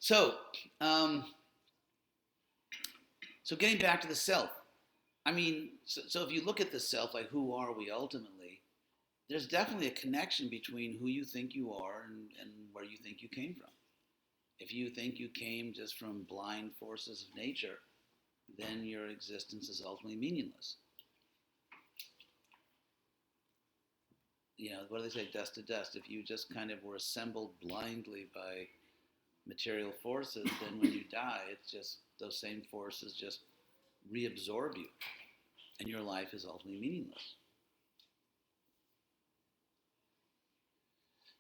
So, um, so getting back to the self, I mean, so if you look at the self, like who are we ultimately, there's definitely a connection between who you think you are and where you think you came from. If you think you came just from blind forces of nature, then your existence is ultimately meaningless. You know, what do they say, dust to dust? If you just kind of were assembled blindly by material forces, then when you die, it's just those same forces just reabsorb you, and your life is ultimately meaningless.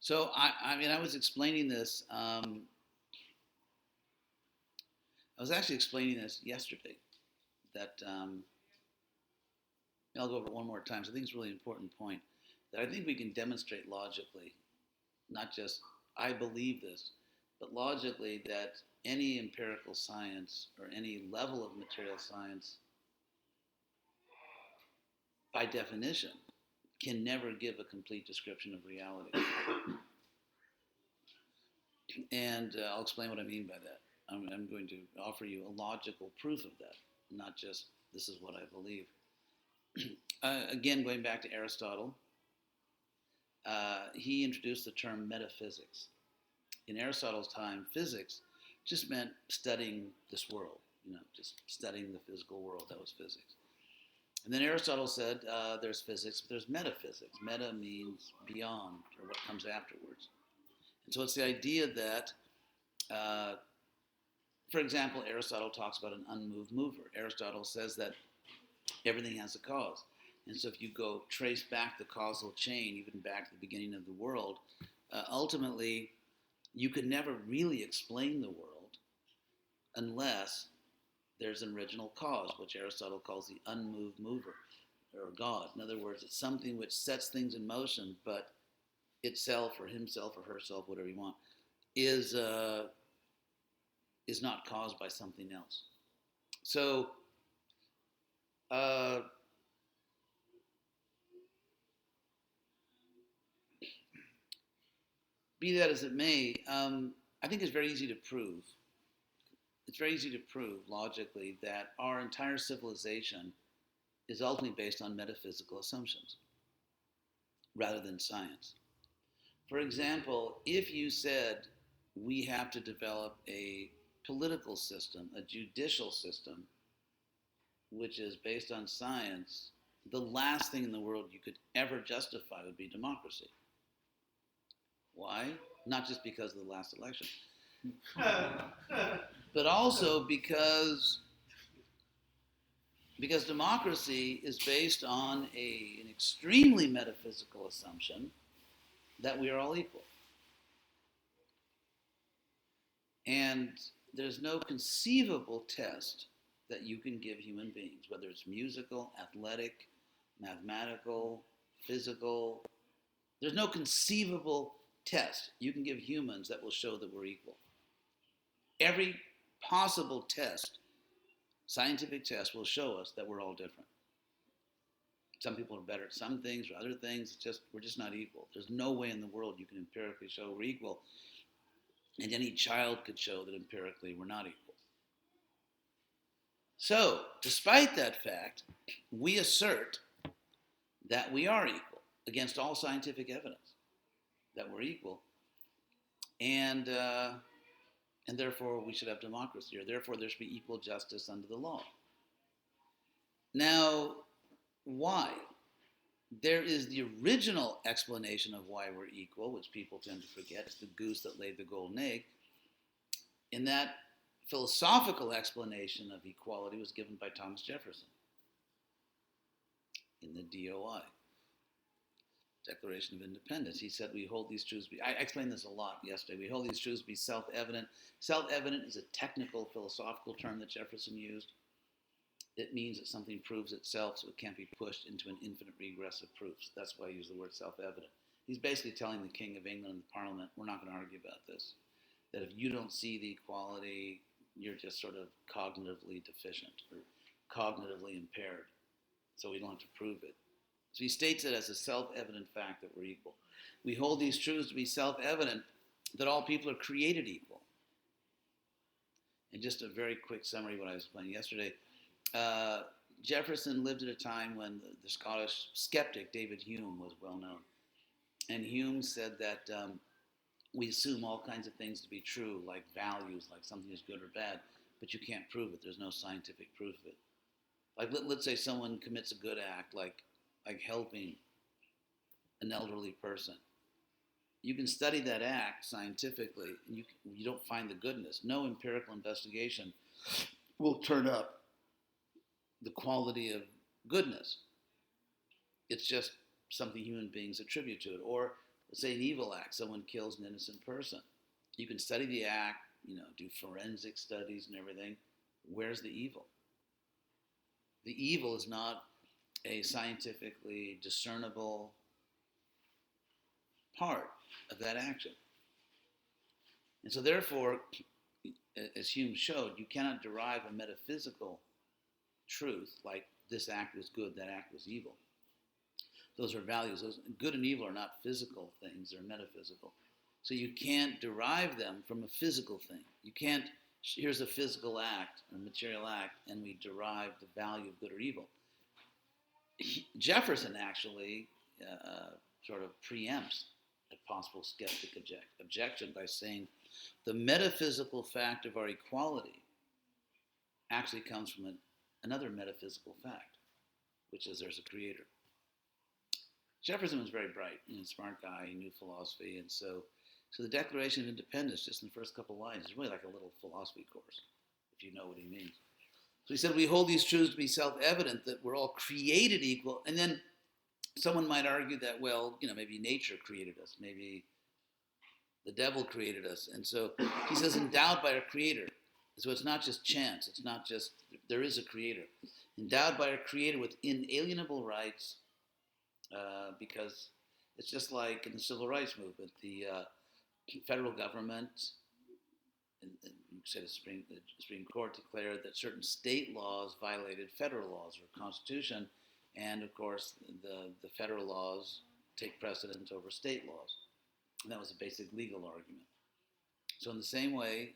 So, I mean, I was explaining this. I was actually explaining this yesterday. That I'll go over it one more time. So I think it's a really important point that I think we can demonstrate logically, not just I believe this, but logically that any empirical science or any level of material science, by definition, can never give a complete description of reality. And I'll explain what I mean by that. I'm going to offer you a logical proof of that, not just this is what I believe. Again, going back to Aristotle, he introduced the term metaphysics. In Aristotle's time, physics just meant studying this world, just studying the physical world. That was physics. And then Aristotle said there's physics, but there's metaphysics. Meta means beyond, or what comes afterwards. And so it's the idea that, for example, Aristotle talks about an unmoved mover. Aristotle says that everything has a cause. And so if you go trace back the causal chain, even back to the beginning of the world, ultimately you could never really explain the world unless there's an original cause, which Aristotle calls the unmoved mover, or God. In other words, it's something which sets things in motion, but itself or himself or herself, whatever you want, is not caused by something else. So, be that as it may, I think it's very easy to prove. It's very easy to prove logically that our entire civilization is ultimately based on metaphysical assumptions rather than science. For example, if you said we have to develop a political system, a judicial system, which is based on science, the last thing in the world you could ever justify would be democracy. Why? Not just because of the last election, but also because democracy is based on an extremely metaphysical assumption that we are all equal. And there's no conceivable test that you can give human beings, whether it's musical, athletic, mathematical, physical. There's no conceivable test you can give humans that will show that we're equal. Every possible test, scientific test, will show us that we're all different. Some people are better at some things or other things. We're just not equal. There's no way in the world you can empirically show we're equal. And any child could show that empirically we're not equal. So, despite that fact, we assert that we are equal against all scientific evidence that we're equal, and therefore we should have democracy, or therefore there should be equal justice under the law. Now, why? There is the original explanation of why we're equal, which people tend to forget. It's the goose that laid the golden egg. And that philosophical explanation of equality was given by Thomas Jefferson in the DOI, Declaration of Independence. He said we hold these truths to be, I explained this a lot yesterday, we hold these truths to be self-evident. Self-evident is a technical philosophical term that Jefferson used. It means that something proves itself, so it can't be pushed into an infinite regress of proofs. That's why I use the word self-evident. He's basically telling the King of England and the Parliament, we're not going to argue about this. That if you don't see the equality, you're just sort of cognitively deficient or cognitively impaired. So we don't have to prove it. So he states it as a self-evident fact that we're equal. We hold these truths to be self-evident, that all people are created equal. And just a very quick summary of what I was explaining yesterday. Jefferson lived at a time when the Scottish skeptic David Hume was well known. And Hume said that we assume all kinds of things to be true, like values, like something is good or bad, but you can't prove it. There's no scientific proof of it. Like let's say someone commits a good act, like helping an elderly person. You can study that act scientifically, and you don't find the goodness. No empirical investigation will turn up the quality of goodness. It's just something human beings attribute to it. Or let's say an evil act, someone kills an innocent person. You can study the act, do forensic studies and everything. Where's the evil? The evil is not a scientifically discernible part of that action. And so therefore, as Hume showed, you cannot derive a metaphysical truth like this act was good, that act was evil. Those are values. Those good and evil are not physical things, they're metaphysical. So you can't derive them from a physical thing. You can't, here's a physical act, a material act, and we derive the value of good or evil. Jefferson actually sort of preempts a possible skeptic objection by saying the metaphysical fact of our equality actually comes from another metaphysical fact, which is there's a creator. Jefferson was very bright, smart guy, he knew philosophy, and so the Declaration of Independence, just in the first couple lines, is really like a little philosophy course, if you know what he means. So he said, we hold these truths to be self-evident, that we're all created equal, and then someone might argue that, well, maybe nature created us, maybe the devil created us, and so he says, endowed by our creator. So it's not just chance, it's not just, there is a creator. Endowed by our creator with inalienable rights, because it's just like in the civil rights movement, the federal government, and you say the Supreme Court declared that certain state laws violated federal laws or Constitution, and of course the federal laws take precedence over state laws. And that was a basic legal argument. So in the same way,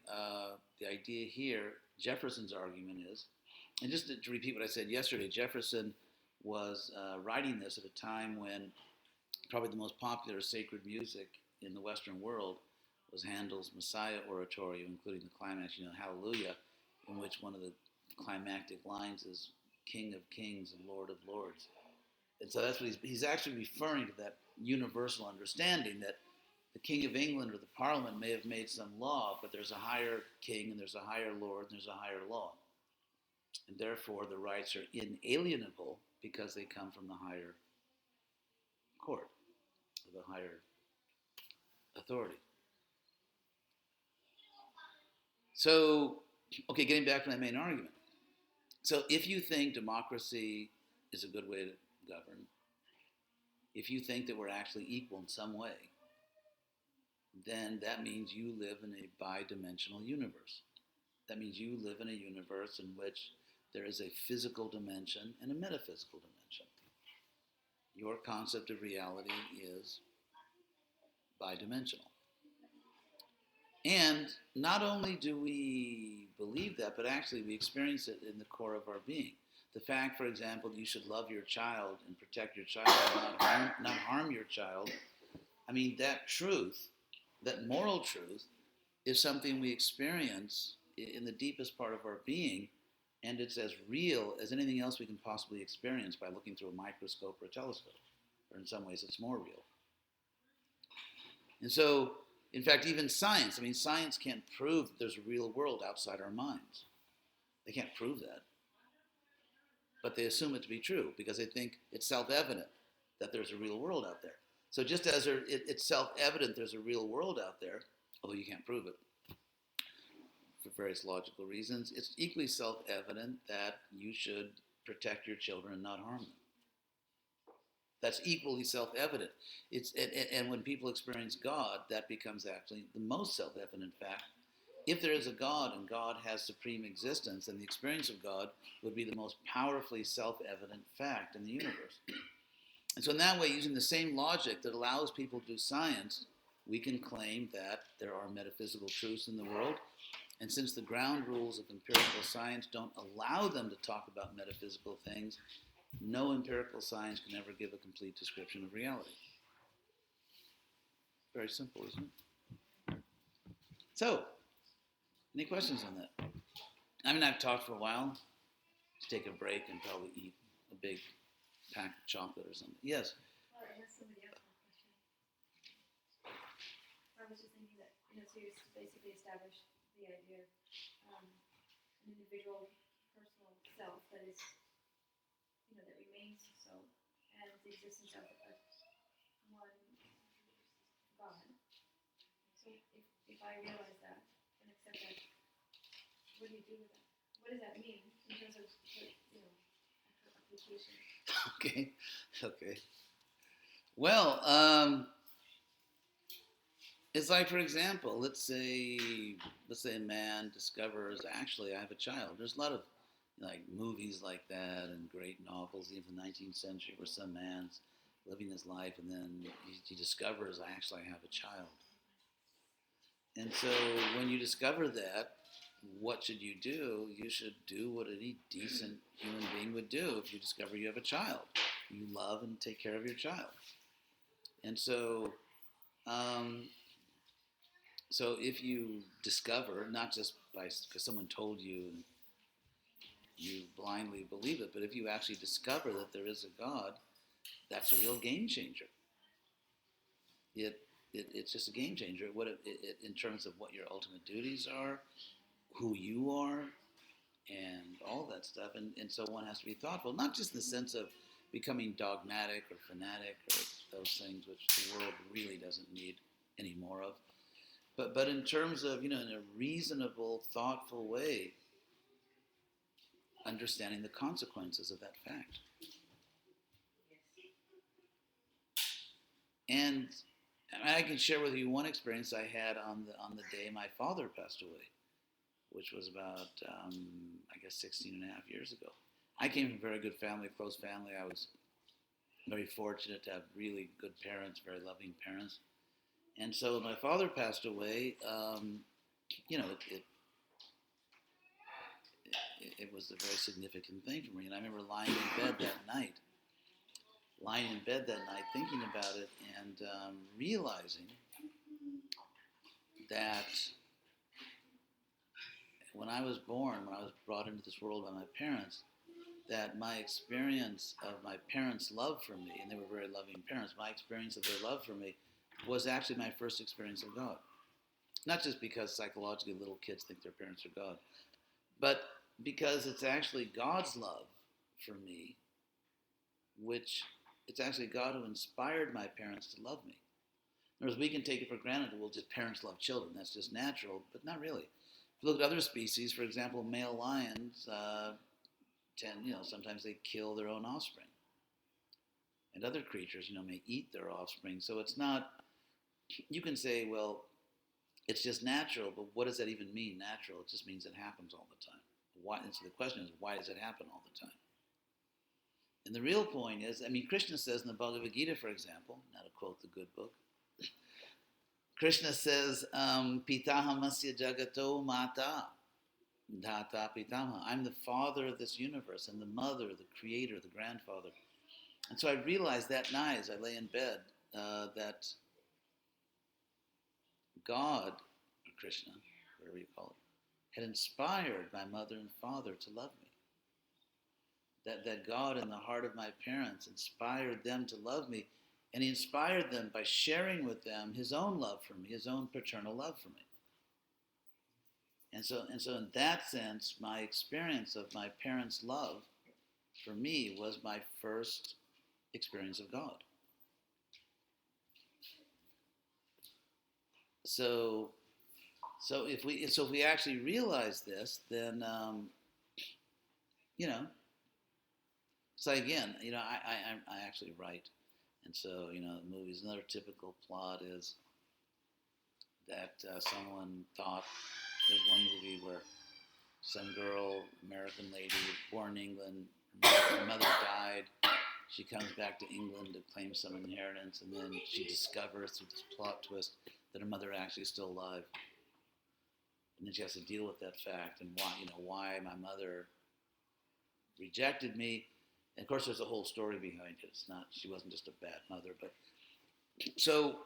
the idea here, Jefferson's argument is, and just to repeat what I said yesterday, Jefferson was writing this at a time when probably the most popular sacred music in the Western world was Handel's Messiah oratorio, including the climax, Hallelujah, in which one of the climactic lines is King of Kings and Lord of Lords. And so that's what he's actually referring to, that universal understanding that the King of England or the Parliament may have made some law, but there's a higher king and there's a higher lord and there's a higher law. And therefore the rights are inalienable because they come from the higher court, or the higher authority. So, okay, getting back to my main argument. So if you think democracy is a good way to govern, if you think that we're actually equal in some way, then that means you live in a bi-dimensional universe. That means you live in a universe in which there is a physical dimension and a metaphysical dimension. Your concept of reality is bi-dimensional. And not only do we believe that, but actually we experience it in the core of our being. The fact, for example, that you should love your child and protect your child and not harm your child, I mean, that truth, that moral truth, is something we experience in the deepest part of our being, and it's as real as anything else we can possibly experience by looking through a microscope or a telescope. Or in some ways, it's more real. And so, in fact, even science can't prove that there's a real world outside our minds. They can't prove that. But they assume it to be true because they think it's self-evident that there's a real world out there. So just as it's self-evident there's a real world out there, although you can't prove it for various logical reasons, it's equally self-evident that you should protect your children and not harm them. That's equally self-evident. And when people experience God, that becomes actually the most self-evident fact. If there is a God and God has supreme existence, then the experience of God would be the most powerfully self-evident fact in the universe. And so in that way, using the same logic that allows people to do science, we can claim that there are metaphysical truths in the world, And since the ground rules of empirical science don't allow them to talk about metaphysical things, no empirical science can ever give a complete description of reality. Very simple, isn't it? So, any questions on that? I mean, I've talked for a while. Let's take a break and probably eat a big pack of chocolate or something. Yes? Well, I guess somebody else had a question. I was just thinking that, so you basically established the idea of an individual, personal self that is, that remains so, and the existence of one God. So if I realize that and accept that, what do you do with that? What does that mean in terms of, application? Okay. Well, it's like, for example, let's say a man discovers, actually I have a child. There's a lot of like movies like that and great novels, even in the 19th century, where some man's living his life and then he discovers, I have a child. And so when you discover that, what should you do? You should do what any decent human being would do if you discover you have a child. You love and take care of your child. And so, so if you discover, not just because someone told you and you blindly believe it, but if you actually discover that there is a God, that's a real game changer. It's just a game changer. In terms of what your ultimate duties are, who you are, and all that stuff. And so one has to be thoughtful, not just in the sense of becoming dogmatic or fanatic or those things which the world really doesn't need any more of, but in terms of, in a reasonable, thoughtful way, understanding the consequences of that fact. And I can share with you one experience I had on the day my father passed away, which was about, 16 and a half years ago. I came from a very good family, close family. I was very fortunate to have really good parents, very loving parents. And so when my father passed away, it was a very significant thing for me. And I remember lying in bed that night, thinking about it and realizing that when I was brought into this world by my parents, that my experience of my parents' love for me, and they were very loving parents, my experience of their love for me was actually my first experience of God. Not just because psychologically little kids think their parents are God, but because it's actually God's love for me, which it's actually God who inspired my parents to love me. In other words, we can take it for granted, well, just parents love children. That's just natural, but not really. If you look at other species, for example, male lions sometimes they kill their own offspring. And other creatures, may eat their offspring. So it's not, you can say, well, it's just natural, but what does that even mean, natural? It just means it happens all the time. And so the question is, why does it happen all the time? And the real point is, Krishna says in the Bhagavad Gita, for example, now to quote the good book, Krishna says, Pitahamasya jagato mata, dhata pitamaha. I'm the father of this universe, and the mother, the creator, the grandfather. And so I realized that night as I lay in bed that God, or Krishna, whatever you call it, had inspired my mother and father to love me. That God in the heart of my parents inspired them to love me, and he inspired them by sharing with them his own love for me, his own paternal love for me. And so in that sense, my experience of my parents' love for me was my first experience of God. So if we actually realize this, then so again, I actually write, and so the movies. Another typical plot is that someone thought there's one movie where some girl, American lady, born in England, her mother died. She comes back to England to claim some inheritance, and then she discovers through this plot twist that her mother actually is still alive. And then she has to deal with that fact and why my mother rejected me. And of course, there's a whole story behind it. She wasn't just a bad mother, but so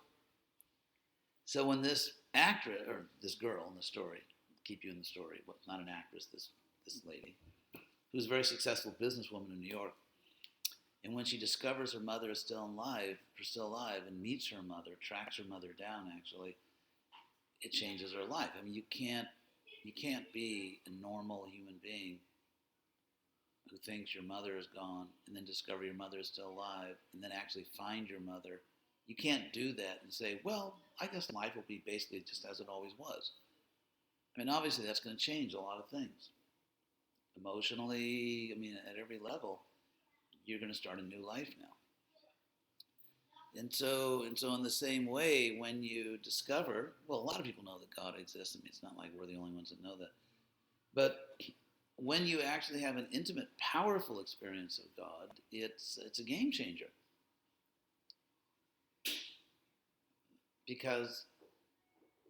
when this actress or this girl in the story, keep you in the story, but not an actress, this lady, who's a very successful businesswoman in New York, and when she discovers her mother is still alive, and meets her mother, tracks her mother down, actually, it changes her life. I mean, you can't be a normal human being who thinks your mother is gone and then discover your mother is still alive and then actually find your mother. You can't do that and say, well, I guess life will be basically just as it always was. I mean, obviously that's going to change a lot of things. Emotionally, I mean, at every level, you're going to start a new life now. And so in the same way, when you discover, well, a lot of people know that God exists. I mean, it's not like we're the only ones that know that. But when you actually have an intimate, powerful experience of God, it's a game changer. Because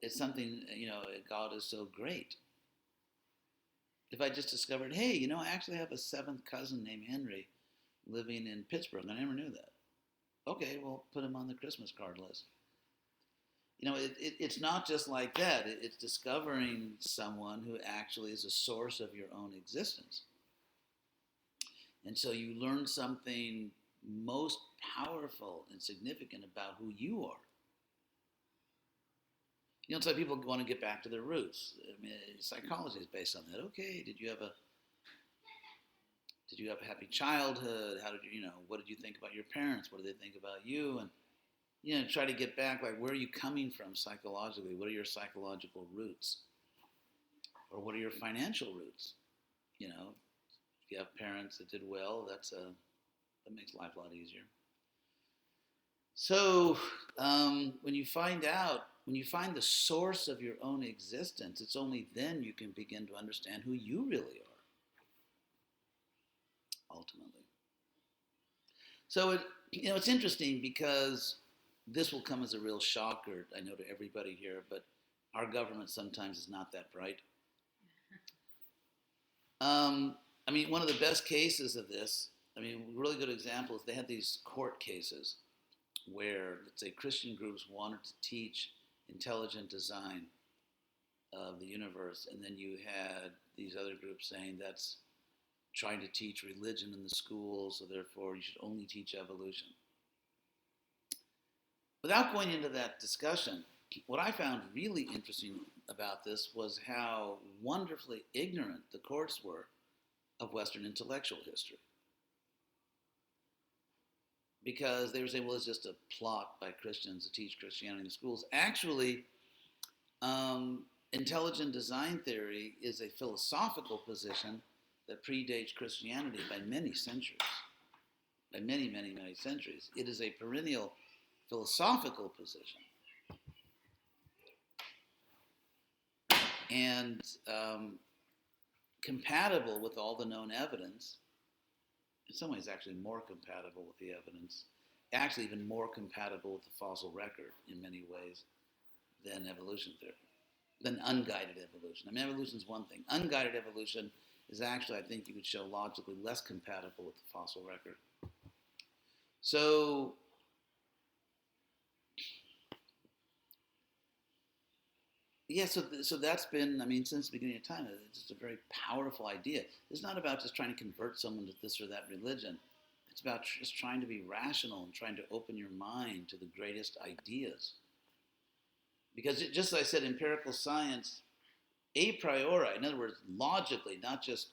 it's something, God is so great. If I just discovered, hey, I actually have a seventh cousin named Henry living in Pittsburgh, I never knew that. Okay, well, put him on the Christmas card list. It's not just like that. It's discovering someone who actually is a source of your own existence. And so you learn something most powerful and significant about who you are. It's like people want to get back to their roots. I mean, psychology is based on that. Okay, did you have a happy childhood? How did what did you think about your parents? What did they think about you? And try to get back, like, where are you coming from psychologically? What are your psychological roots? Or what are your financial roots? If you have parents that did well, that makes life a lot easier. So when you find the source of your own existence, it's only then you can begin to understand who you really are, ultimately. So it's interesting because this will come as a real shocker, I know, to everybody here, but our government sometimes is not that bright. I mean, one of the best cases of this, really good examples, they had these court cases where, let's say, Christian groups wanted to teach intelligent design of the universe, and then you had these other groups saying that's trying to teach religion in the schools, so therefore you should only teach evolution. Without going into that discussion, what I found really interesting about this was how wonderfully ignorant the courts were of Western intellectual history. Because they were saying, well, it's just a plot by Christians to teach Christianity in the schools. Actually, intelligent design theory is a philosophical position that predates Christianity by many centuries. By many, many, many centuries. It is a perennial philosophical position. And compatible with all the known evidence, in some ways actually more compatible with the evidence, actually even more compatible with the fossil record in many ways than evolution theory, than unguided evolution. I mean, evolution is one thing. Unguided evolution is actually, I think you could show, logically less compatible with the fossil record. So yeah, so that's been, since the beginning of time, it's just a very powerful idea. It's not about just trying to convert someone to this or that religion. It's about just trying to be rational and trying to open your mind to the greatest ideas. Because just as I said, empirical science, a priori, in other words, logically, not just,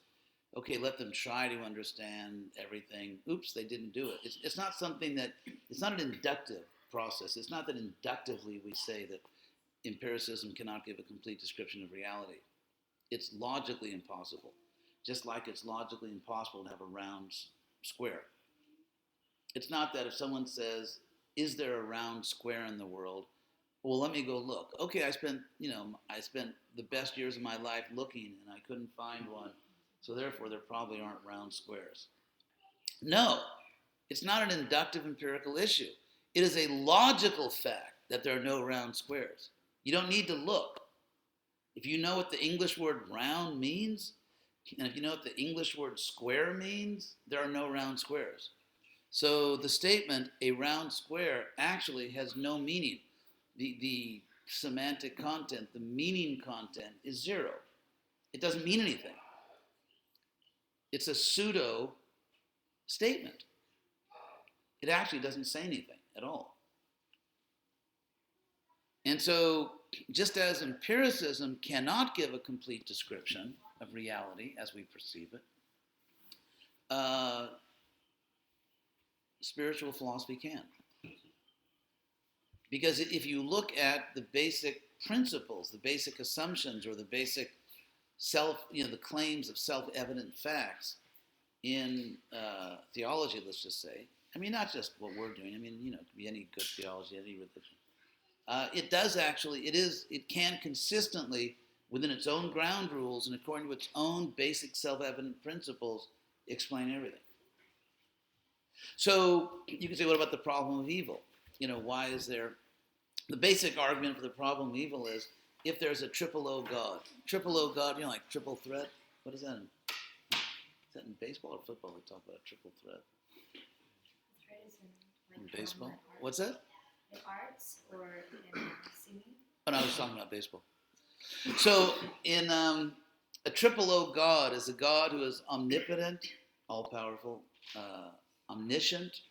okay, let them try to understand everything. Oops, they didn't do it. It's not something that, it's not an inductive process. It's not that inductively we say that empiricism cannot give a complete description of reality. It's logically impossible. Just like it's logically impossible to have a round square. It's not that if someone says, is there a round square in the world? Well, let me go look. Okay, I spent the best years of my life looking and I couldn't find one. So therefore, there probably aren't round squares. No, it's not an inductive empirical issue. It is a logical fact that there are no round squares. You don't need to look. If you know what the English word round means, and if you know what the English word square means, there are no round squares. So the statement, a round square, actually has no meaning. The semantic content, the meaning content is zero. It doesn't mean anything. It's a pseudo statement. It actually doesn't say anything at all. And so, just as empiricism cannot give a complete description of reality as we perceive it, uh, spiritual philosophy can. Because if you look at the basic principles, the basic assumptions, or the basic the claims of self-evident facts in theology, let's just say, I mean, not just what we're doing. I mean, it could be any good theology, any religion. It can consistently, within its own ground rules and according to its own basic self-evident principles, explain everything. So you can say, what about the problem of evil? Why is there... The basic argument for the problem of evil is if there's a triple O God. Triple O God, like triple threat. What is that in? Is that in baseball or football? They talk about a triple threat. Threat is in baseball? What's that? In arts or in singing? Oh, no, I was talking about baseball. So in a triple O God is a God who is omnipotent, all-powerful, omniscient,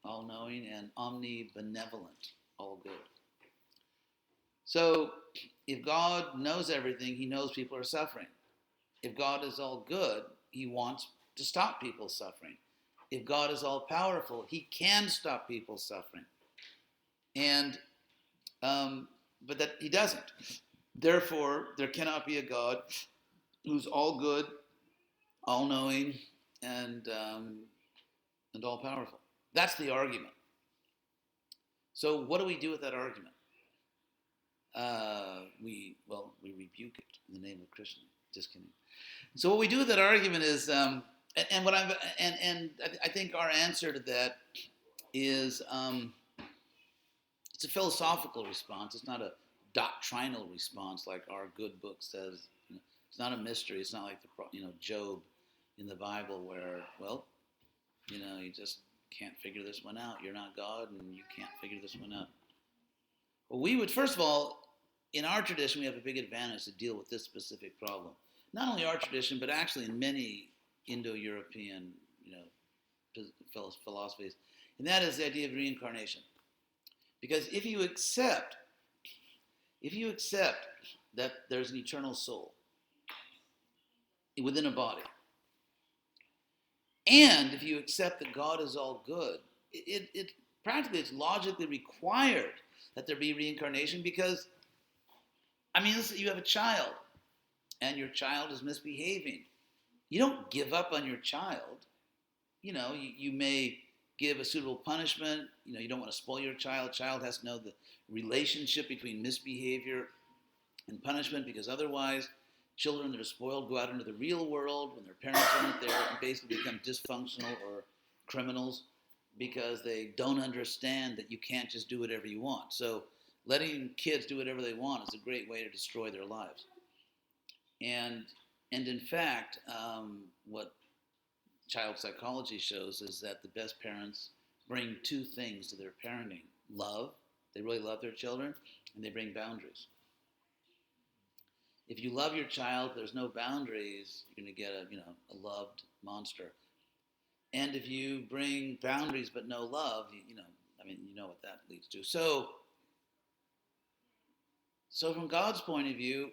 all-knowing, and omnibenevolent, all good. So if God knows everything, he knows people are suffering. If God is all good, he wants to stop people suffering. If God is all powerful, he can stop people suffering. And but that he doesn't. Therefore, there cannot be a God who's all good, all knowing, and all powerful. That's the argument. So what do we do with that argument? We rebuke it in the name of Krishna. Just kidding. So what we do with that argument is, I think our answer to that is, it's a philosophical response. It's not a doctrinal response like our good book says. It's not a mystery. It's not like Job in the Bible where, you just can't figure this one out. You're not God, and you can't figure this one out. Well, we would, first of all, in our tradition, we have a big advantage to deal with this specific problem. Not only our tradition, but actually in many Indo-European, philosophies, and that is the idea of reincarnation. Because if you accept that there's an eternal soul within a body, and if you accept that God is all good, it practically, it's logically required that there be reincarnation. Because, listen, you have a child, and your child is misbehaving. You don't give up on your child. You may give a suitable punishment. You don't want to spoil your child. Child has to know the relationship between misbehavior and punishment, because otherwise children that are spoiled go out into the real world when their parents aren't there and basically become dysfunctional or criminals because they don't understand that you can't just do whatever you want. So letting kids do whatever they want is a great way to destroy their lives. And in fact, what child psychology shows is that the best parents bring two things to their parenting: love, they really love their children, and they bring boundaries. If you love your child, there's no boundaries, you're going to get a loved monster. And if you bring boundaries but no love, you know what that leads to. So from God's point of view,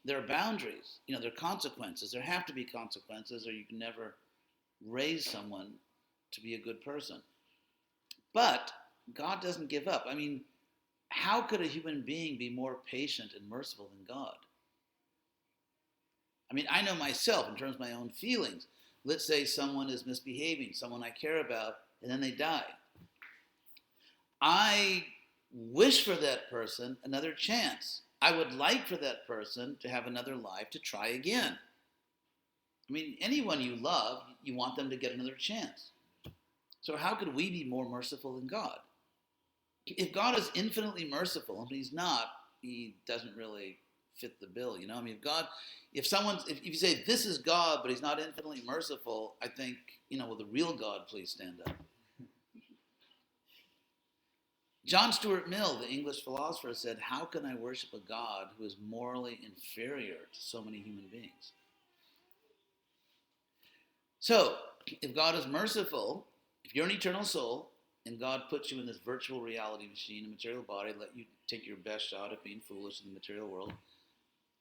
there are boundaries. There are consequences. There have to be consequences, or you can never raise someone to be a good person. But God doesn't give up. How could a human being be more patient and merciful than God? I know myself in terms of my own feelings. Let's say someone is misbehaving, someone I care about, and then they die. I wish for that person another chance. I would like for that person to have another life to try again. Anyone you love, you want them to get another chance. So how could we be more merciful than God? If God is infinitely merciful, and he's not, he doesn't really fit the bill. I mean, if you say this is God, but he's not infinitely merciful, I think, will the real God please stand up? John Stuart Mill, the English philosopher, said, how can I worship a God who is morally inferior to so many human beings? So, if God is merciful, if you're an eternal soul, and God puts you in this virtual reality machine, a material body, let you take your best shot at being foolish in the material world,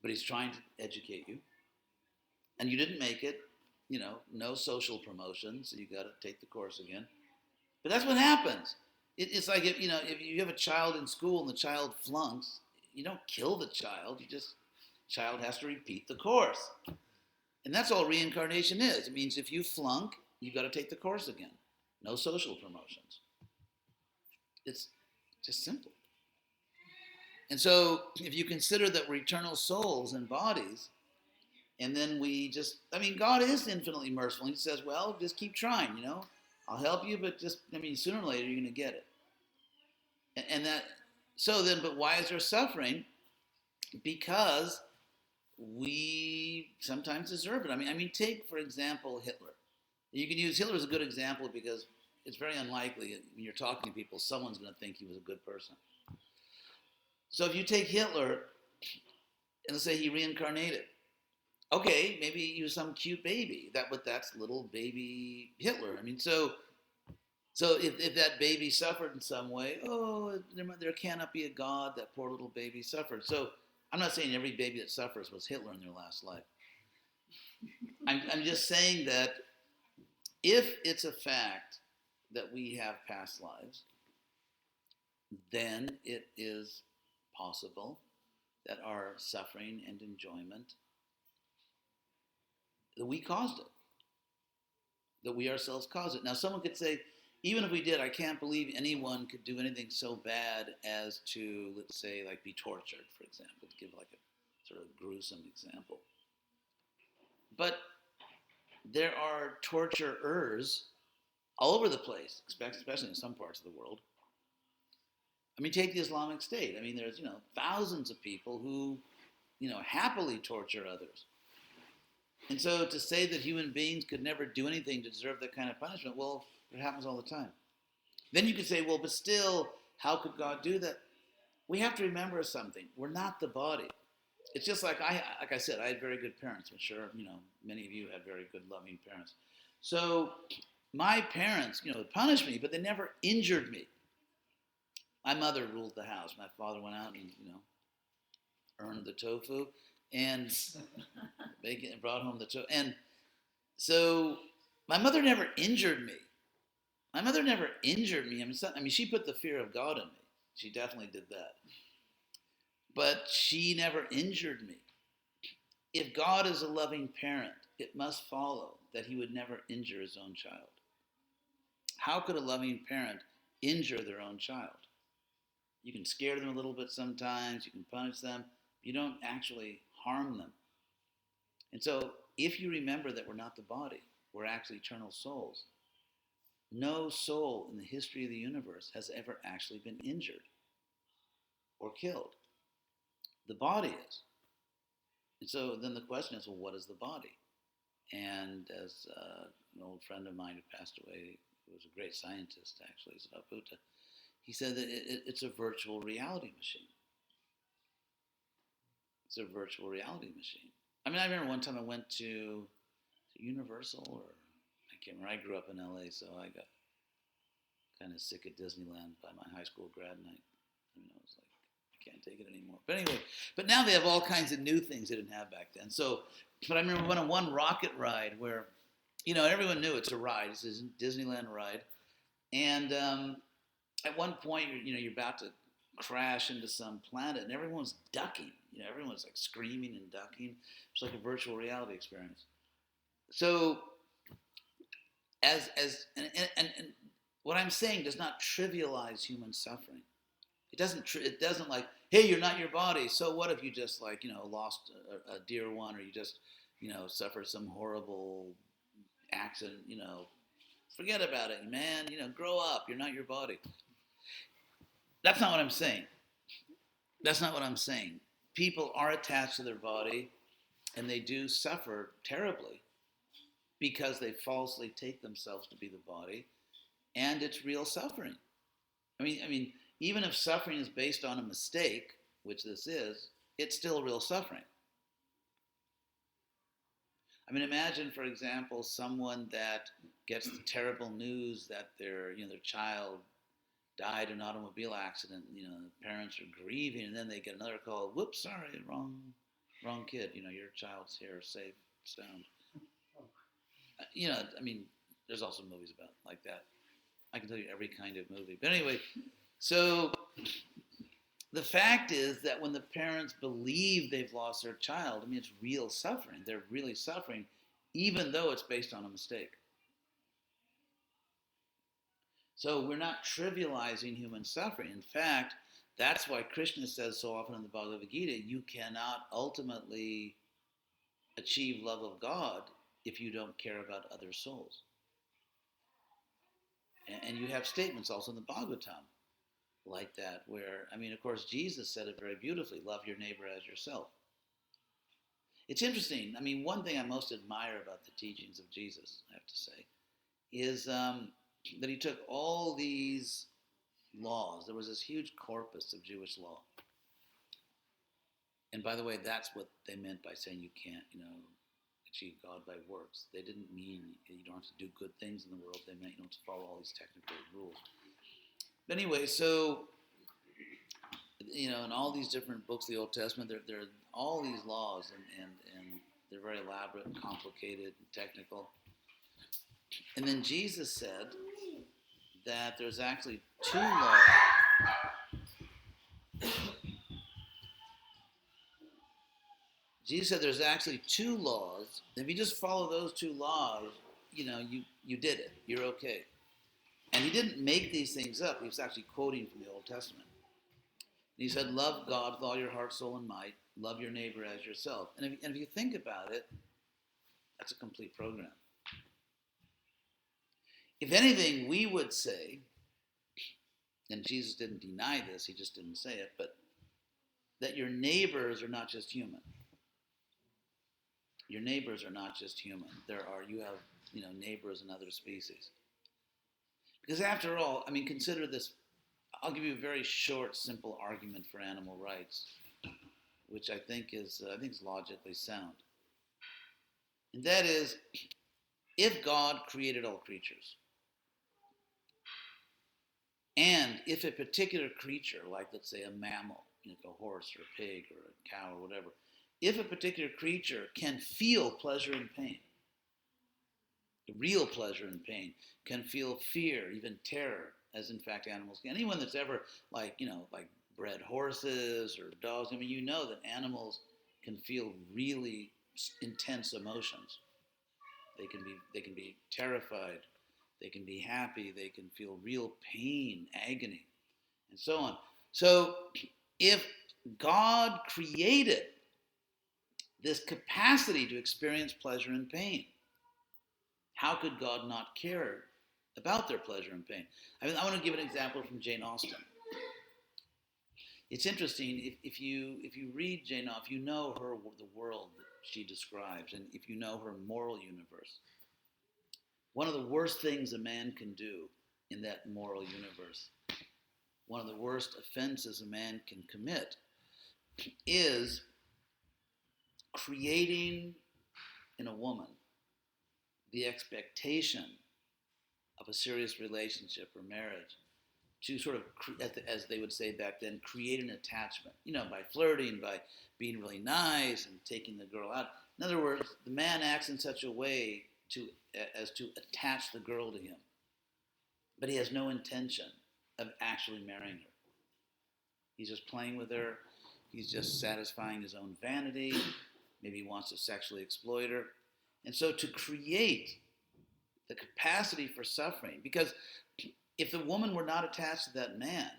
but he's trying to educate you, and you didn't make it, no social promotion, so you got to take the course again. But that's what happens. It's like if you have a child in school and the child flunks, you don't kill the child. Child has to repeat the course, and that's all reincarnation is. It means if you flunk, you got to take the course again. No social promotions. It's just simple. And so, if you consider that we're eternal souls and bodies, and then God is infinitely merciful. He says, well, just keep trying, I'll help you, but sooner or later you're going to get it. But why is there suffering? Because we sometimes deserve it. Take, for example, Hitler. You can use Hitler as a good example because it's very unlikely when you're talking to people, someone's going to think he was a good person. So if you take Hitler, and let's say he reincarnated, okay, maybe he was some cute baby. That's little baby Hitler. So if that baby suffered in some way, there cannot be a God. That poor little baby suffered. So I'm not saying every baby that suffers was Hitler in their last life. I'm just saying that if it's a fact that we have past lives, then it is possible that our suffering and enjoyment, that we caused it, that we ourselves caused it. Now, someone could say, even if we did, I can't believe anyone could do anything so bad as to, let's say, like be tortured, for example, to give like a sort of gruesome example. But there are torturers all over the place, especially in some parts of the world. Take the Islamic State. There's, thousands of people who, happily torture others. And so to say that human beings could never do anything to deserve that kind of punishment, well, it happens all the time. Then you could say, well, but still, how could God do that? We have to remember something. We're not the body. It's just like I said, I had very good parents. I'm sure, many of you had very good, loving parents. So my parents, punished me, but they never injured me. My mother ruled the house. My father went out and, earned the tofu and bacon and brought home the tofu. And so my mother never injured me. She put the fear of God in me. She definitely did that. But she never injured me. If God is a loving parent, it must follow that he would never injure his own child. How could a loving parent injure their own child? You can scare them a little bit sometimes, you can punish them, you don't actually harm them. And so, if you remember that we're not the body, we're actually eternal souls, no soul in the history of the universe has ever actually been injured or killed. The body is. And so then the question is, well, what is the body? And as an old friend of mine who passed away, who was a great scientist actually, Sarvabhuta, he said that it's a virtual reality machine. It's a virtual reality machine. I remember one time I went to Universal, or I can't remember. I grew up in LA, so I got kind of sick at Disneyland by my high school grad night. I was like, I can't take it anymore. But anyway, but now they have all kinds of new things they didn't have back then. So, but I remember we went on one rocket ride where, everyone knew it's a ride. It's a Disneyland ride. And at one point, you're about to crash into some planet, and everyone's ducking. Everyone's like screaming and ducking. It's like a virtual reality experience. So, and what I'm saying does not trivialize human suffering. It doesn't like, hey, you're not your body. So what if you just lost a dear one, or you just suffered some horrible accident? Forget about it, man. Grow up. You're not your body. That's not what I'm saying. people are attached to their body and they do suffer terribly because they falsely take themselves to be the body, and it's real suffering. I mean, even if suffering is based on a mistake, which this is, it's still real suffering. I mean, imagine, for example, someone that gets the terrible news that their child died in an automobile accident. The parents are grieving, and then they get another call. Whoops, sorry, wrong kid. Your child's here, safe, sound. I mean, there's also movies about like that. I can tell you every kind of movie. But anyway, so the fact is that when the parents believe they've lost their child, I mean, it's real suffering. They're really suffering, even though it's based on a mistake. So we're not trivializing human suffering. In fact, that's why Krishna says so often in the Bhagavad Gita, you cannot ultimately achieve love of God if you don't care about other souls. And you have statements also in the Bhagavatam like that, where, I mean, of course, Jesus said it very beautifully, love your neighbor as yourself. It's interesting. I mean, one thing I most admire about the teachings of Jesus, I have to say, is that he took all these laws. There was this huge corpus of Jewish law. And by the way, that's what they meant by saying you can't, achieve God by works. They didn't mean you don't have to do good things in the world. They meant you don't have to follow all these technical rules. But anyway, so, in all these different books of the Old Testament, there are all these laws, and they're very elaborate and complicated and technical. And then Jesus said that there's actually two laws. Jesus said there's actually two laws. If you just follow those two laws, you did it. You're okay. And he didn't make these things up. He was actually quoting from the Old Testament. And he said, love God with all your heart, soul, and might. Love your neighbor as yourself. And if you think about it, that's a complete program. If anything, we would say, and Jesus didn't deny this, he just didn't say it, but that your neighbors are not just human. Your neighbors are not just human. You have, neighbors in other species. Because after all, I mean, consider this. I'll give you a very short, simple argument for animal rights, which I think is logically sound. And that is, if God created all creatures, and if a particular creature, like let's say a mammal, like a horse or a pig or a cow or whatever, if a particular creature can feel pleasure and pain, real pleasure and pain, can feel fear, even terror, as in fact animals can. Anyone that's ever like bred horses or dogs, I mean, that animals can feel really intense emotions. They can be terrified, they can be happy, they can feel real pain, agony, and so on. So if God created this capacity to experience pleasure and pain, how could God not care about their pleasure and pain? I mean, I want to give an example from Jane Austen. It's interesting if you read Jane Austen, if you know the world that she describes, and if you know her moral universe. One of the worst things a man can do in that moral universe, one of the worst offenses a man can commit, is creating in a woman the expectation of a serious relationship or marriage, to sort of, as they would say back then, create an attachment, by flirting, by being really nice and taking the girl out. In other words, the man acts in such a way as to attach the girl to him, but he has no intention of actually marrying her. He's just playing with her. He's just satisfying his own vanity. Maybe he wants to sexually exploit her. And so to create the capacity for suffering, because if the woman were not attached to that man,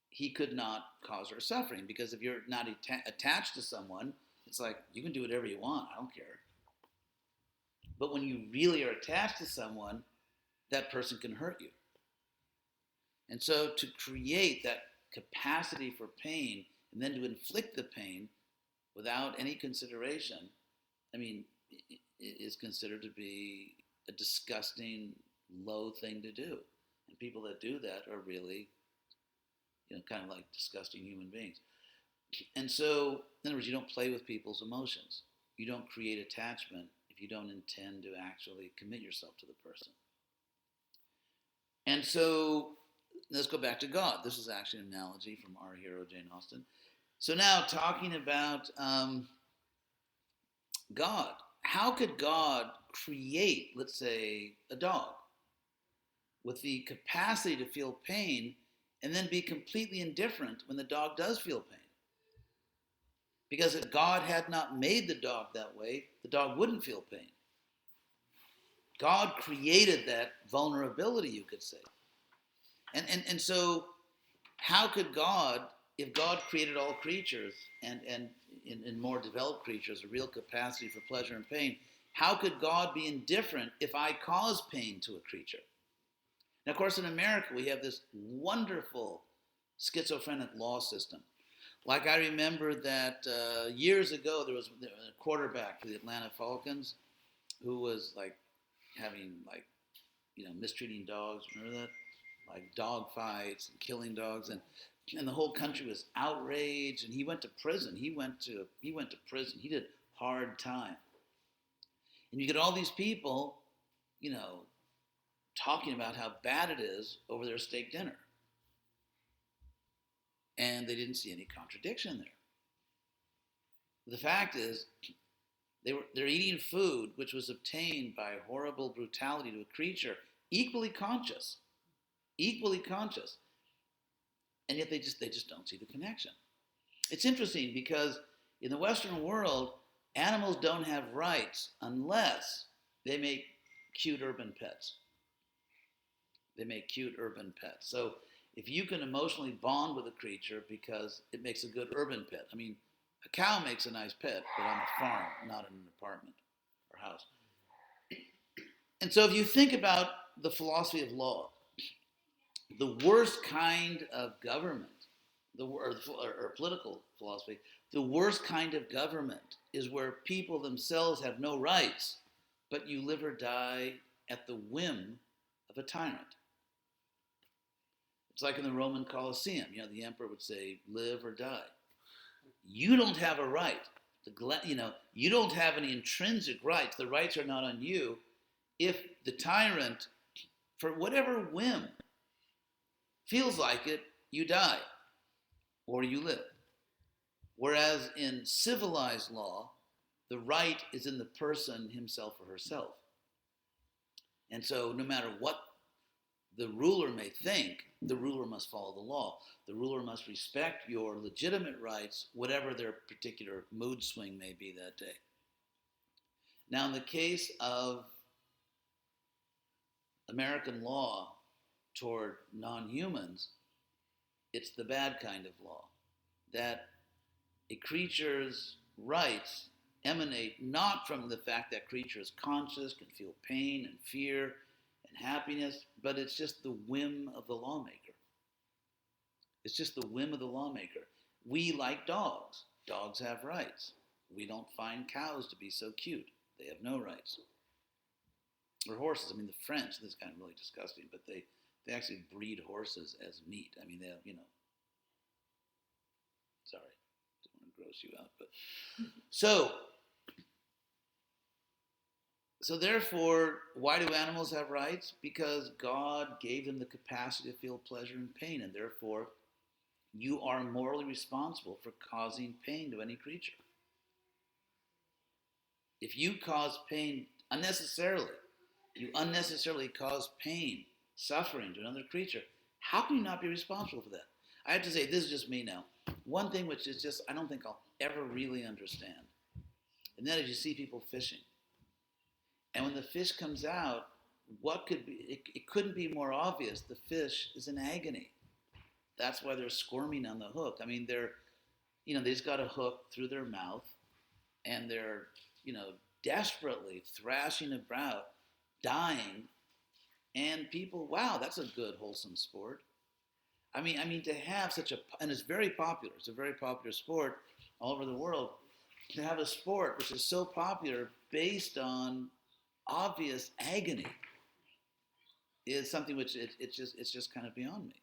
he could not cause her suffering. Because if you're not attached to someone, it's like, you can do whatever you want, I don't care. But when you really are attached to someone, that person can hurt you. And so to create that capacity for pain and then to inflict the pain without any consideration, I mean, is considered to be a disgusting, low thing to do. And people that do that are really, kind of like disgusting human beings. And so, in other words, you don't play with people's emotions. You don't create attachment if you don't intend to actually commit yourself to the person. And so, let's go back to God. This is actually an analogy from our hero, Jane Austen. So now, talking about God. How could God create, let's say, a dog with the capacity to feel pain and then be completely indifferent when the dog does feel pain? Because if God had not made the dog that way, the dog wouldn't feel pain. God created that vulnerability, you could say. And so, how could God, if God created all creatures and in more developed creatures, a real capacity for pleasure and pain, how could God be indifferent if I cause pain to a creature? Now, of course, in America, we have this wonderful schizophrenic law system. Like I remember that years ago, there was a quarterback for the Atlanta Falcons who was like having mistreating dogs. Remember that? Like dog fights and killing dogs, and the whole country was outraged. And he went to prison. He went to prison. He did hard time. And you get all these people, talking about how bad it is over their steak dinner, and they didn't see any contradiction there. The fact is, they're eating food which was obtained by horrible brutality to a creature equally conscious, and yet they just don't see the connection. It's interesting because in the Western world, animals don't have rights unless they make cute urban pets. So if you can emotionally bond with a creature because it makes a good urban pet. I mean, a cow makes a nice pet, but on a farm, not in an apartment or house. And so if you think about the philosophy of law, the worst kind of government, or political philosophy, the worst kind of government is where people themselves have no rights, but you live or die at the whim of a tyrant. It's like in the Roman Colosseum, the emperor would say, live or die. You don't have a right. You don't have any intrinsic rights. The rights are not on you. If the tyrant, for whatever whim, feels like it, you die or you live. Whereas in civilized law, the right is in the person himself or herself. And so no matter what the ruler may think, the ruler must follow the law. The ruler must respect your legitimate rights, whatever their particular mood swing may be that day. Now, in the case of American law toward non-humans, it's the bad kind of law, that a creature's rights emanate not from the fact that creature is conscious, can feel pain and fear and happiness, but it's just the whim of the lawmaker. It's just the whim of the lawmaker. We like dogs. Dogs have rights. We don't find cows to be so cute. They have no rights. Or horses. I mean, the French, this is kind of really disgusting, but they actually breed horses as meat. I mean, sorry, don't want to gross you out, but so therefore, why do animals have rights? Because God gave them the capacity to feel pleasure and pain, and therefore you are morally responsible for causing pain to any creature. If you cause pain unnecessarily, you unnecessarily cause pain, suffering to another creature, how can you not be responsible for that? I have to say, this is just me now. One thing which is just, I don't think I'll ever really understand, and that is you see people fishing. And when the fish comes out, it couldn't be more obvious, the fish is in agony. That's why they're squirming on the hook. I mean, they just got a hook through their mouth, and they're, desperately thrashing about, dying, and people, wow, that's a good, wholesome sport. I mean, to have such a, and it's very popular. It's a very popular sport all over the world. To have a sport which is so popular based on obvious agony is something which it's just kind of beyond me.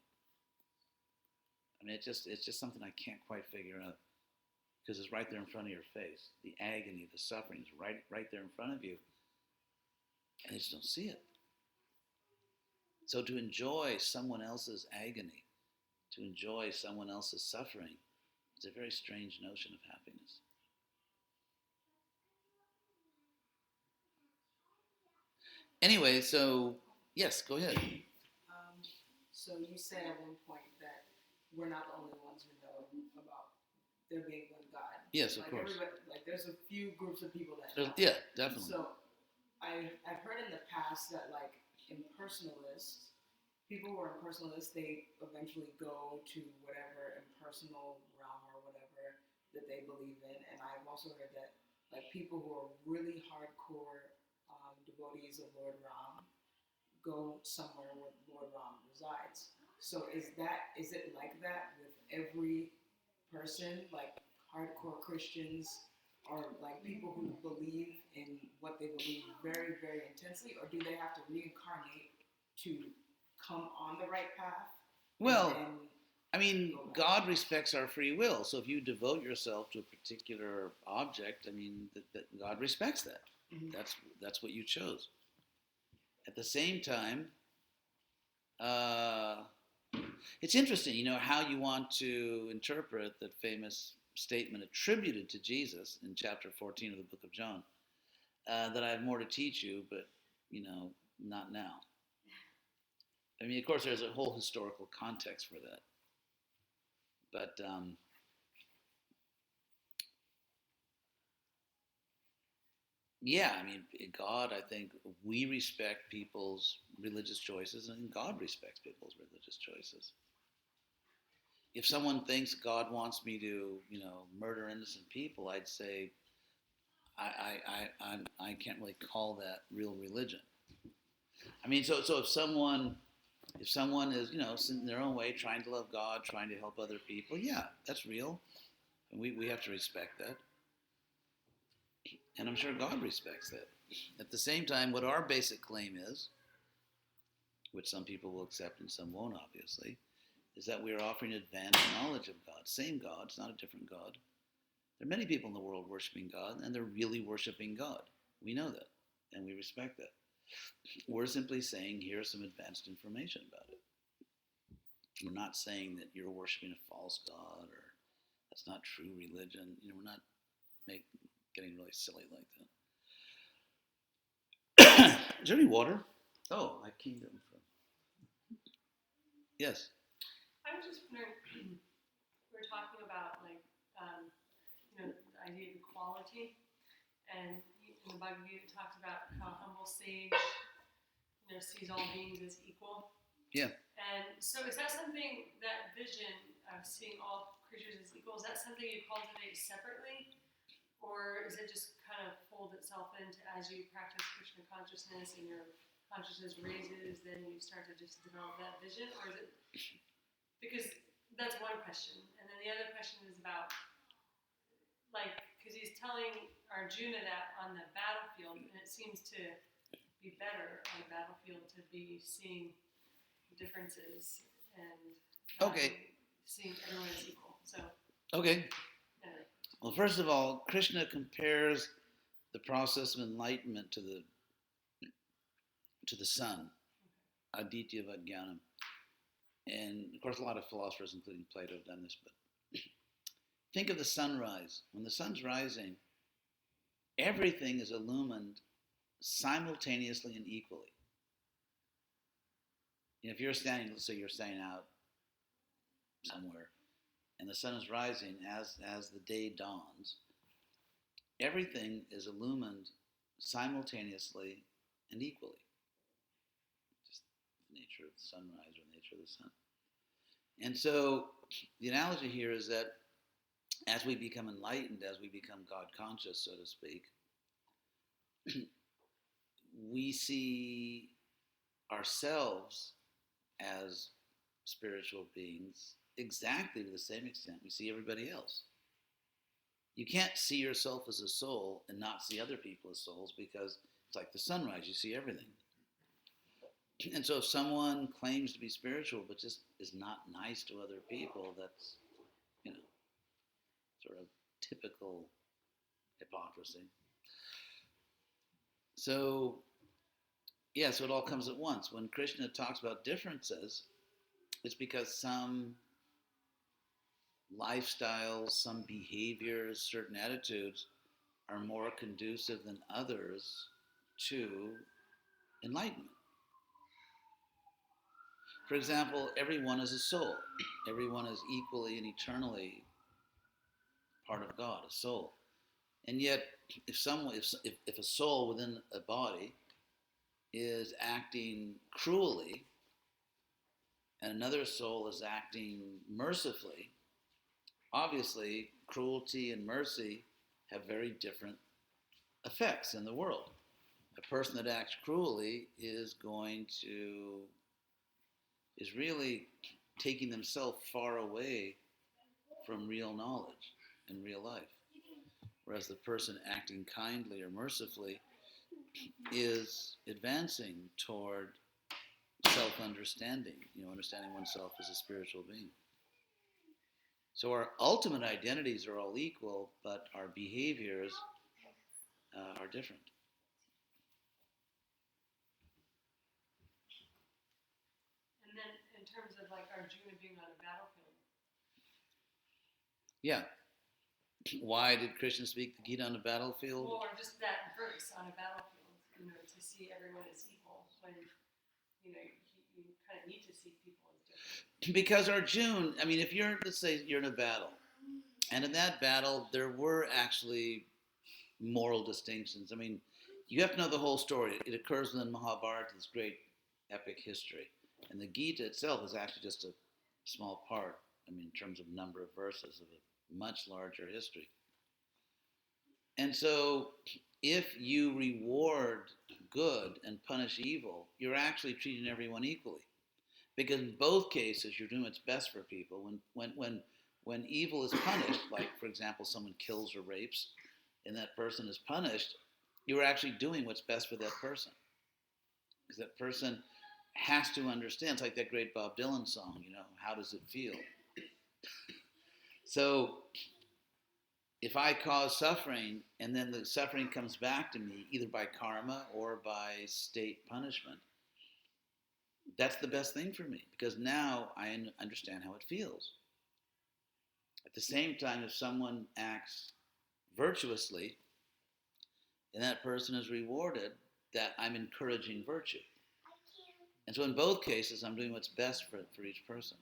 I mean, it's just something I can't quite figure out because it's right there in front of your face. The agony, the suffering is right there in front of you, and you just don't see it. So to enjoy someone else's agony, to enjoy someone else's suffering, it's a very strange notion of happiness. Anyway, so yes, go ahead. So you said at one point that we're not the only ones who know about there being one God. Yes, of like course. Like there's a few groups of people that. Yeah, definitely. So I've heard in the past that like impersonalists, people who are impersonalists, they eventually go to whatever impersonal realm or whatever that they believe in. And I've also heard that like people who are really hardcore devotees of Lord Ram go somewhere where Lord Ram resides. So is it like that with every person, like hardcore Christians or like people who believe in what they believe very, very intensely, or do they have to reincarnate to come on the right path? Well, I mean, God respects our free will. So if you devote yourself to a particular object, I mean, that God respects that. Mm-hmm. That's what you chose. At the same time, it's interesting, how you want to interpret that famous statement attributed to Jesus in chapter 14 of the book of John, that I have more to teach you, but, not now. I mean, of course, there's a whole historical context for that. But yeah, I mean, God, I think we respect people's religious choices, and God respects people's religious choices. If someone thinks God wants me to, murder innocent people, I'd say I can't really call that real religion. I mean, so if someone is, in their own way trying to love God, trying to help other people, yeah, that's real, and we have to respect that. And I'm sure God respects that. At the same time, what our basic claim is, which some people will accept and some won't, obviously, is that we are offering advanced knowledge of God. Same God, it's not a different God. There are many people in the world worshiping God, and they're really worshiping God. We know that, and we respect that. We're simply saying, here's some advanced information about it. We're not saying that you're worshiping a false God, or that's not true religion. We're not getting really silly like that. Is there any water? Oh, I keyed them from. Yes. I was just wondering, we were talking about the idea of equality, and in the Bhagavad Gita it talks about how a humble sage, sees all beings as equal. Yeah. And so, is that something, that vision of seeing all creatures as equal, is that something you cultivate separately? Or is it just kind of fold itself into as you practice Krishna consciousness and your consciousness raises, then you start to just develop that vision? Or is it, because that's one question. And then the other question is about, because he's telling Arjuna that on the battlefield, and it seems to be better on the battlefield to be seeing differences and seeing everyone as equal. So. Okay. Well, first of all, Krishna compares the process of enlightenment to the sun, aditya vajnanam. And of course, a lot of philosophers, including Plato, have done this. But think of the sunrise. When the sun's rising, everything is illumined simultaneously and equally. If you're standing, let's say you're standing out somewhere, and the sun is rising as the day dawns, everything is illumined simultaneously and equally. Just the nature of the sunrise or the nature of the sun. And so the analogy here is that as we become enlightened, as we become God conscious, so to speak, we see ourselves as spiritual beings exactly to the same extent we see everybody else. You can't see yourself as a soul and not see other people as souls, because it's like the sunrise, you see everything. And so if someone claims to be spiritual but just is not nice to other people, that's, you know, sort of typical hypocrisy. So, yeah, so it all comes at once. When Krishna talks about differences, it's because some lifestyles, some behaviors, certain attitudes are more conducive than others to enlightenment. For example, everyone is a soul. Everyone is equally and eternally part of God, a soul. And yet, if a soul within a body is acting cruelly and another soul is acting mercifully, obviously cruelty and mercy have very different effects in the world. A person that acts cruelly is really taking themselves far away from real knowledge and real life. Whereas the person acting kindly or mercifully is advancing toward self-understanding, understanding oneself as a spiritual being. So our ultimate identities are all equal, but our behaviors are different. And then in terms of like Arjuna being on a battlefield. Yeah. Why did Krishna speak the Gita on the battlefield? Or just that verse on a battlefield, to see everyone as equal when, you kind of need to see people as different. Because Arjuna, if let's say you're in a battle, and in that battle there were actually moral distinctions. You have to know the whole story. It occurs within Mahabharata, this great epic history. And the Gita itself is actually just a small part, in terms of number of verses of a much larger history. And so if you reward good and punish evil, you're actually treating everyone equally. Because in both cases, you're doing what's best for people. When evil is punished, like, for example, someone kills or rapes, and that person is punished, you're actually doing what's best for that person. Because that person has to understand. It's like that great Bob Dylan song, how does it feel? So if I cause suffering and then the suffering comes back to me, either by karma or by state punishment, that's the best thing for me, because now I understand how it feels. At the same time, if someone acts virtuously and that person is rewarded, that I'm encouraging virtue. And so in both cases, I'm doing what's best for each person.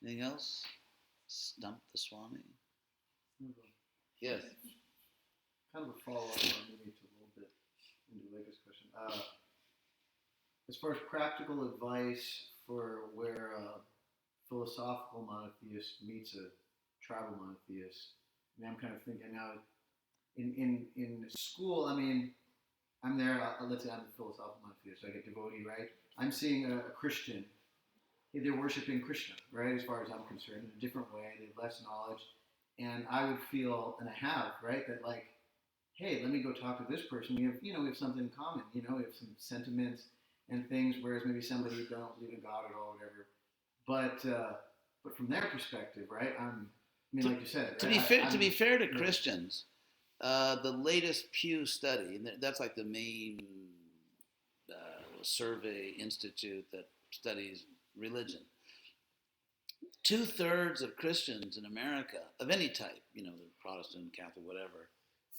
Anything else? Stump the Swami? Yes. Kind of a follow-up on maybe to a little bit into Lega's question. As far as practical advice for where a philosophical monotheist meets a tribal monotheist, I'm kind of thinking now, in school, I'm there, let's say I'm a philosophical monotheist, so I get devotee, right? I'm seeing a Christian, they're worshiping Krishna, right, as far as I'm concerned, in a different way, they have less knowledge, and I would feel, and I have, right, that like, hey, let me go talk to this person. We have something in common. We have some sentiments and things, whereas maybe somebody who don't believe in God at all, whatever. But from their perspective, right? Like you said, right? To be fair to Christians, the latest Pew study, and that's like the main survey institute that studies religion. 2/3 of Christians in America, of any type, the Protestant, Catholic, whatever,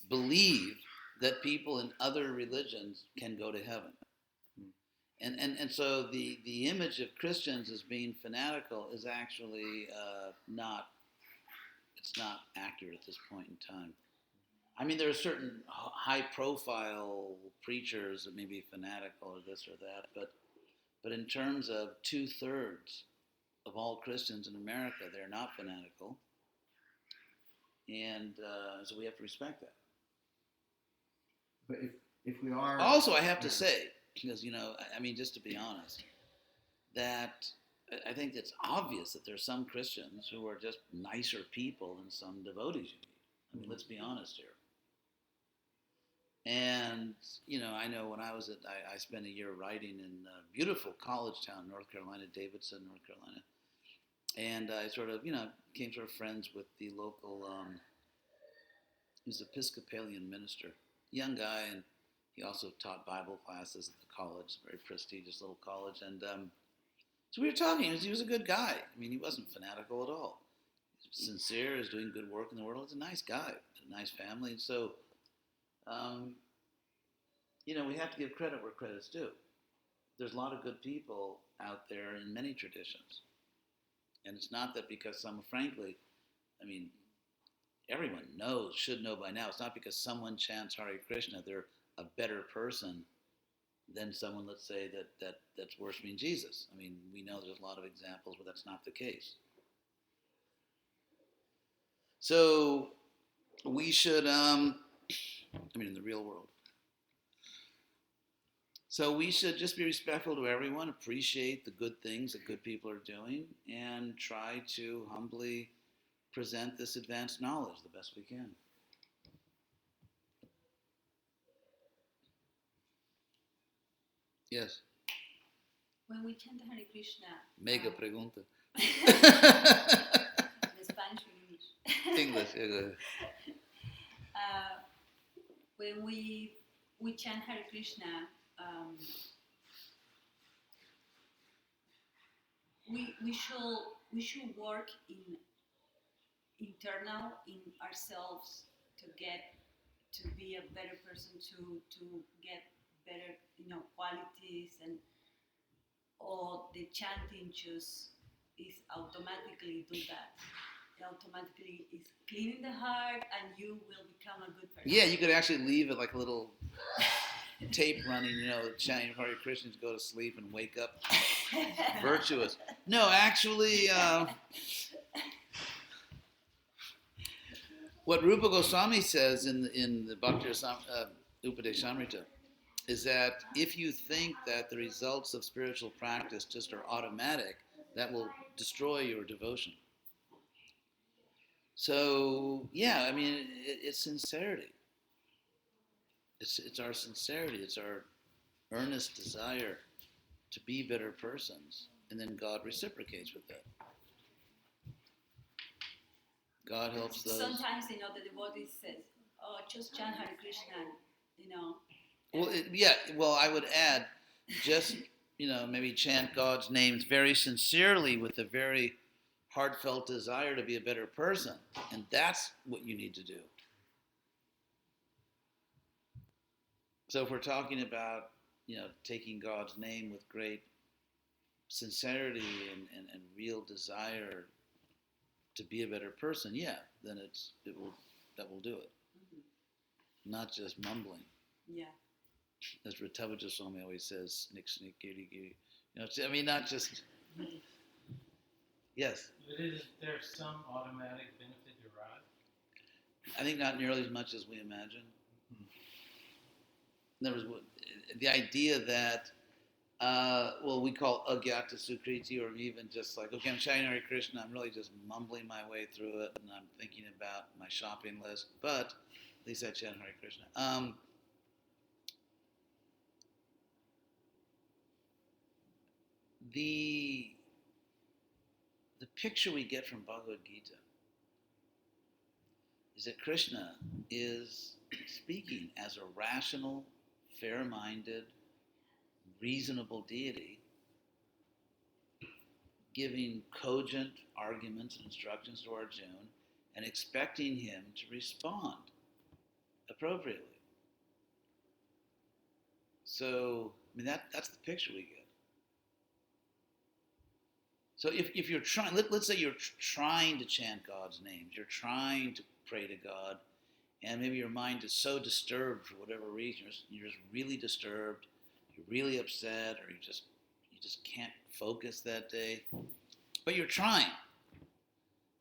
believe that people in other religions can go to heaven. And so the image of Christians as being fanatical is actually not accurate at this point in time. There are certain high-profile preachers that may be fanatical or this or that, but in terms of 2/3 of all Christians in America, they're not fanatical, and so we have to respect that. But if we are Also, I have to say, because I mean, just to be honest, that I think it's obvious that there's some Christians who are just nicer people than some devotees you meet. I mean, let's be honest here. And I know when I was I spent a year writing in a beautiful college town, North Carolina, Davidson, North Carolina, and I sort of became sort of friends with the local. He was an Episcopalian minister, young guy, and he also taught Bible classes at the college, very prestigious little college. And so we were talking. He was a good guy. I mean, he wasn't fanatical at all. He was sincere. He was doing good work in the world. He's a nice guy, a nice family. And so, we have to give credit where credit's due. There's a lot of good people out there in many traditions. And it's not that because frankly, I mean, everyone should know by now. It's not because someone chants Hare Krishna, they're a better person than someone, let's say, that's worshiping Jesus. I mean, we know there's a lot of examples where that's not the case. So we should, in the real world. So we should just be respectful to everyone, appreciate the good things that good people are doing, and try to humbly present this advanced knowledge the best we can. Yes. When we chant Hare Krishna, Mega pregunta. in Spanish or English? English. When we chant Hare Krishna, we should work in internal in ourselves to be a better person, to get better qualities, and all the chanting just is automatically do that. It automatically is cleaning the heart, and you will become a good person. Yeah, you could actually leave it like a little tape running, chanting Hare Krishna to go to sleep and wake up virtuous. No, actually, what Rupa Goswami says in the Bhakti Upadeshamrita is that if you think that the results of spiritual practice just are automatic, that will destroy your devotion. So, yeah, I mean, it's sincerity. It's our sincerity. It's our earnest desire to be better persons, and then God reciprocates with that. God helps those. Sometimes, the devotee says, "Oh, just chant Hare Krishna," Well, I would add, just maybe chant God's names very sincerely with a very heartfelt desire to be a better person, and that's what you need to do. So if we're talking about taking God's name with great sincerity and real desire to be a better person, then that will do it. Mm-hmm. Not just mumbling. Yeah. As Hridayananda always says, "Nick, snick, giri, giri." Not just. Yes. But is there some automatic benefit derived? I think not nearly as much as we imagine. There was the idea that, we call agyata sukriti, or even just like, okay, I'm chanting Hare Krishna, I'm really just mumbling my way through it, and I'm thinking about my shopping list, but at least I chant Hare Krishna. The picture we get from Bhagavad Gita is that Krishna is speaking as a rational, fair-minded, reasonable deity, giving cogent arguments and instructions to Arjuna and expecting him to respond appropriately. So, that's the picture we get. So if you're trying, let's say you're trying to chant God's names, you're trying to pray to God, and maybe your mind is so disturbed for whatever reason, you're just really disturbed, you're really upset, or you just can't focus that day, but you're trying.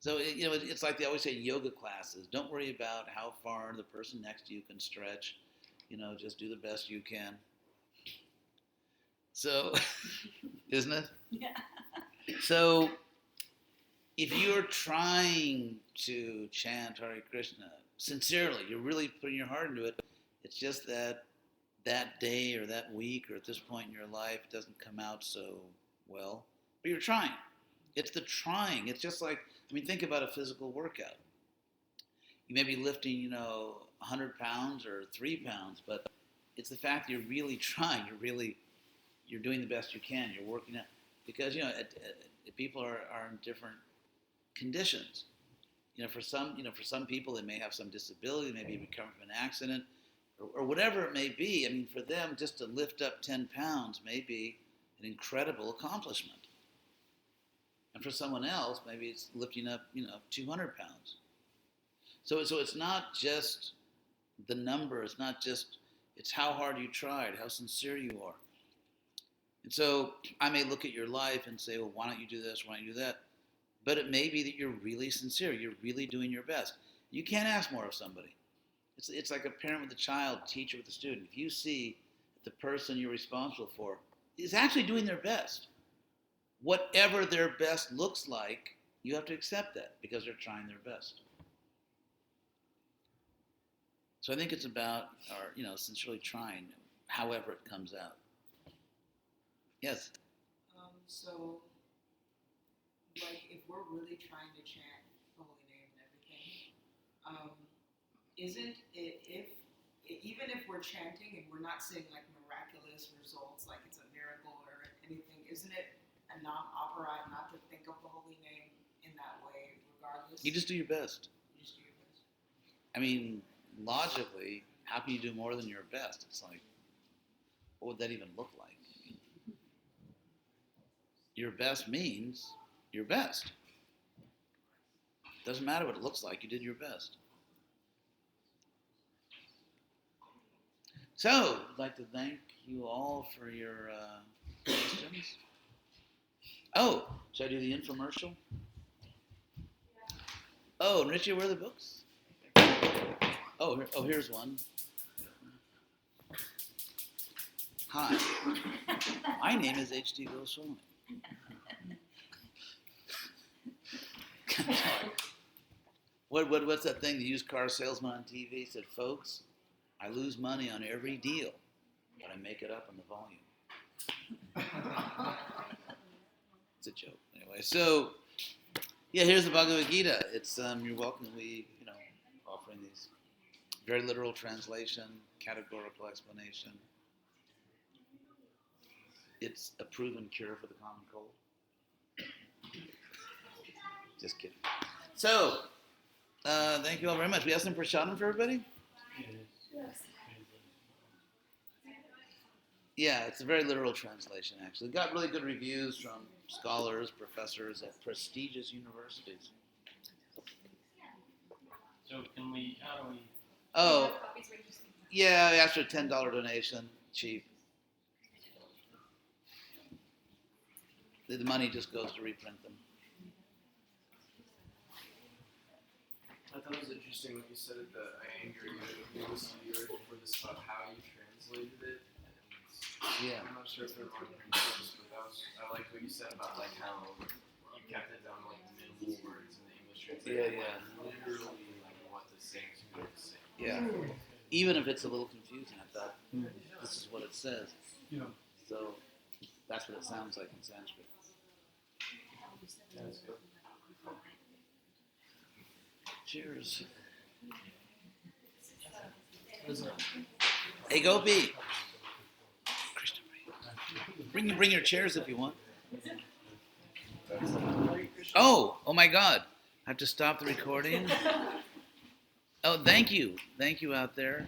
So it's like they always say in yoga classes, don't worry about how far the person next to you can stretch. just do the best you can. So, isn't it? Yeah. So, if you're trying to chant Hare Krishna sincerely, you're really putting your heart into it, it's just that day or that week or at this point in your life it doesn't come out so well. But you're trying. It's the trying. It's just like, think about a physical workout. You may be lifting, 100 pounds or 3 pounds, but it's the fact that you're really trying. You're doing the best you can. You're working out. Because, people are in different conditions. For some people, they may have some disability, maybe recover from an accident, or whatever it may be. For them, just to lift up 10 pounds may be an incredible accomplishment. And for someone else, maybe it's lifting up, 200 pounds. So it's not just the number. It's how hard you tried, how sincere you are. And so I may look at your life and say, well, why don't you do this? Why don't you do that? But it may be that you're really sincere. You're really doing your best. You can't ask more of somebody. It's like a parent with a child, teacher with a student. If you see the person you're responsible for is actually doing their best, whatever their best looks like, you have to accept that because they're trying their best. So I think it's about sincerely trying, however it comes out. Yes. So, like, if we're really trying to chant the holy name and everything, isn't it even if we're chanting and we're not seeing like miraculous results, like it's a miracle or anything, isn't it a non-opera not to think of the holy name in that way, regardless? You just do your best. You just do your best. Logically, how can you do more than your best? It's like, what would that even look like? Your best means your best. Doesn't matter what it looks like, you did your best. So, I'd like to thank you all for your questions. Oh, should I do the infomercial? Oh, and Richie, where are the books? Here's one. Hi, my name is H.D.Goswami. What's that thing the used car salesman on TV said? Folks, I lose money on every deal, but I make it up on the volume. It's a joke. Anyway, so here's the Bhagavad Gita. It's you're welcome. We offering these very literal translation, categorical explanation. It's a proven cure for the common cold. Just kidding. So, thank you all very much. We have some prasadam for everybody? Yeah, it's a very literal translation, actually. Got really good reviews from scholars, professors at prestigious universities. So how do we? Oh, yeah, after a $10 donation, cheap. The money just goes to reprint them. I thought it was interesting what you said at the Anger you listened to yours before this about how you translated it. And Yeah. I'm not sure if everyone knows, but I like what you said about like how you kept it down to like minimal words in the English translation. Yeah. Literally like what the saints were saying. Yeah. Even if it's a little confusing, I thought, this is what it says. Yeah. So that's what it sounds like in Sanskrit. That's good. Cheers. Hey, Gopi. Krishna, bring your chairs if you want. Oh my God. I have to stop the recording. Oh, thank you out there.